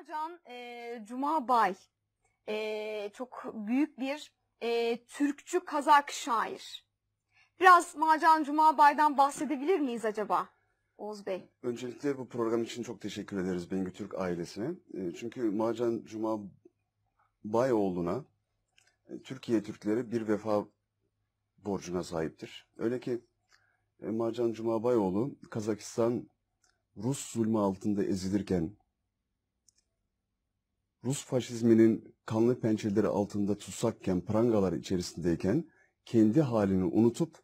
Macan Cumabay çok büyük bir Türkçü Kazak şair. Biraz Macan Cumabay'dan bahsedebilir miyiz acaba Oğuz Bey? Öncelikle bu program için çok teşekkür ederiz Bengü Türk ailesine. Çünkü Macan Cumabayoğlu'na Türkiye Türkleri bir vefa borcuna sahiptir. Öyle ki Macan Cumabayoğlu Kazakistan Rus zulmü altında ezilirken, Rus faşizminin kanlı pençeleri altında tutsakken, prangalar içerisindeyken kendi halini unutup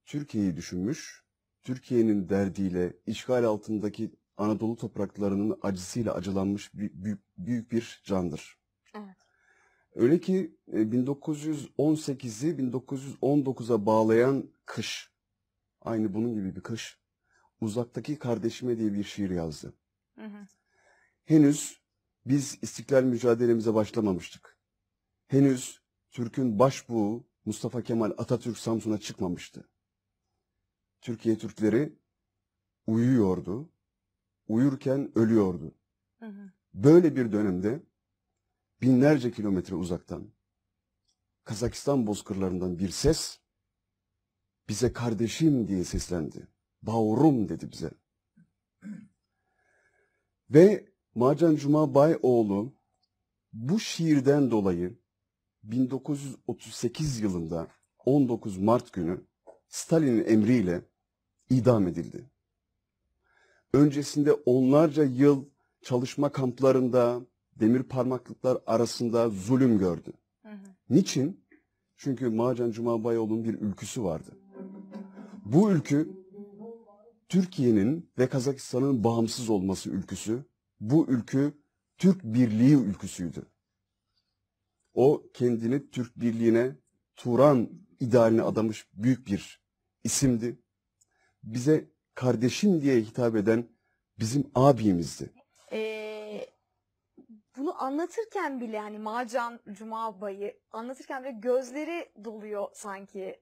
Türkiye'yi düşünmüş, Türkiye'nin derdiyle, işgal altındaki Anadolu topraklarının acısıyla acılanmış büyük bir candır. Evet. Öyle ki 1918'i 1919'a bağlayan kış, aynı bunun gibi bir kış, Uzaktaki Kardeşime diye bir şiir yazdı. Hı hı. Henüz biz istiklal mücadelemize başlamamıştık. Henüz Türk'ün başbuğu Mustafa Kemal Atatürk Samsun'a çıkmamıştı. Türkiye Türkleri uyuyordu, uyurken ölüyordu. Hı hı. Böyle bir dönemde binlerce kilometre uzaktan, Kazakistan bozkırlarından bir ses bize kardeşim diye seslendi. Bavrum dedi bize. Ve Macan Cumabayoğlu bu şiirden dolayı 1938 yılında 19 Mart günü Stalin'in emriyle idam edildi. Öncesinde onlarca yıl çalışma kamplarında, demir parmaklıklar arasında zulüm gördü. Hı hı. Niçin? Çünkü Macan Cumabayoğlu'nun bir ülküsü vardı. Bu ülkü Türkiye'nin ve Kazakistan'ın bağımsız olması ülküsü. Bu ülkü Türk Birliği ülküsüydü. O kendini Türk Birliği'ne, Turan idealine adamış büyük bir isimdi. Bize kardeşim diye hitap eden bizim abimizdi. Bunu anlatırken bile hani Macan Cumabay'ı anlatırken bile gözleri doluyor sanki.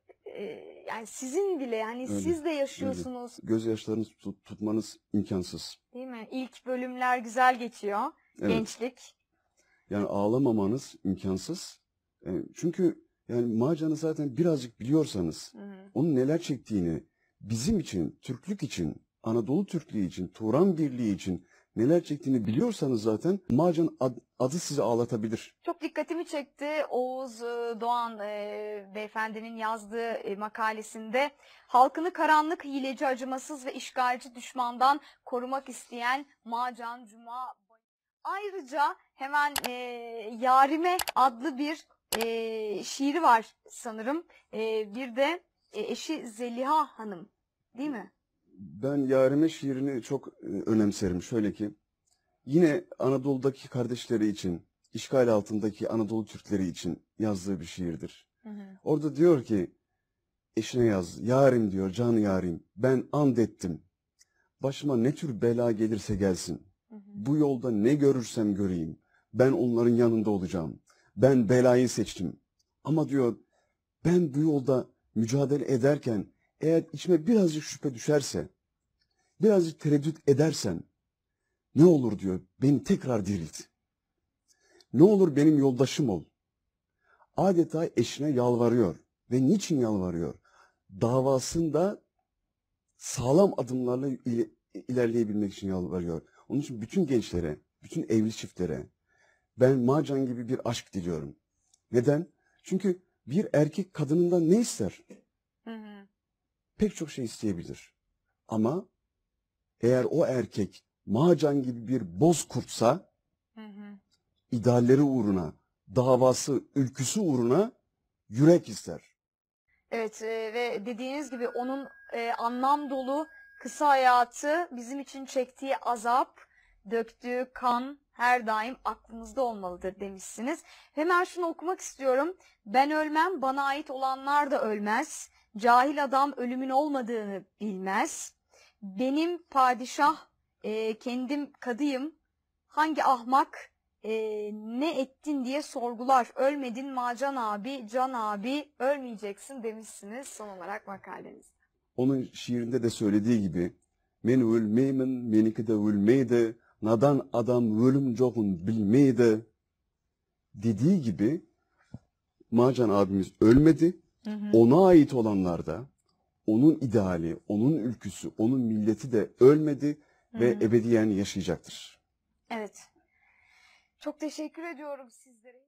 Yani sizin bile yani Öyle, siz de yaşıyorsunuz. Gözyaşlarınızı tutmanız imkansız. Değil mi? İlk bölümler güzel geçiyor. Evet. Gençlik. Yani ağlamamanız imkansız. Çünkü yani Macan'ı zaten birazcık biliyorsanız, Hı hı. onun neler çektiğini, bizim için, Türklük için, Anadolu Türklüğü için, Turan Birliği için neler çektiğini biliyorsanız zaten Macan adı sizi ağlatabilir. Çok dikkatimi çekti Oğuz Doğan beyefendinin yazdığı makalesinde halkını karanlık, hileci, acımasız ve işgalci düşmandan korumak isteyen Macan Cumabay. Ayrıca hemen Yarime adlı bir şiiri var sanırım. Bir de eşi Zeliha Hanım, değil mi? Ben Yarime şiirini çok önemserim. Şöyle ki, yine Anadolu'daki kardeşleri için, işgal altındaki Anadolu Türkleri için yazdığı bir şiirdir. Hı hı. Orada diyor ki, eşine yaz, yarim diyor, can yarim, ben and ettim. Başıma ne tür bela gelirse gelsin. Hı hı. Bu yolda ne görürsem göreyim. Ben onların yanında olacağım. Ben belayı seçtim. Ama diyor, ben bu yolda mücadele ederken eğer içime birazcık şüphe düşerse, birazcık tereddüt edersem, ne olur diyor, beni tekrar dirilt. Ne olur benim yoldaşım ol. Adeta eşine yalvarıyor. Ve niçin yalvarıyor? Davasında sağlam adımlarla ilerleyebilmek için yalvarıyor. Onun için bütün gençlere, bütün evli çiftlere ben Macan gibi bir aşk diliyorum. Neden? Çünkü bir erkek kadınından ne ister? Hı hı. Pek çok şey isteyebilir. Ama eğer o erkek Macan gibi bir bozkurtsa, Hı hı. idealleri uğruna, davası, ülküsü uğruna yürek ister. Evet ve dediğiniz gibi onun anlam dolu kısa hayatı, bizim için çektiği azap, döktüğü kan her daim aklımızda olmalıdır demişsiniz. Hemen şunu okumak istiyorum. Ben ölmem, bana ait olanlar da ölmez. Cahil adam ölümün olmadığını bilmez. Benim padişah, kendim kadıyım. Hangi ahmak ne ettin diye sorgular. Ölmedin Macan abi, Can abi, ölmeyeceksin demişsiniz son olarak makalenizde. Onun şiirinde de söylediği gibi men ölmeymen, menike de ölmeyde, nadan adam ölüm çoğun bilmeydi dediği gibi Macan abimiz ölmedi. Hı hı. Ona ait olanlar da, onun ideali, onun ülküsü, onun milleti de ölmedi ve ebediyen yaşayacaktır. Evet. Çok teşekkür ediyorum sizlere.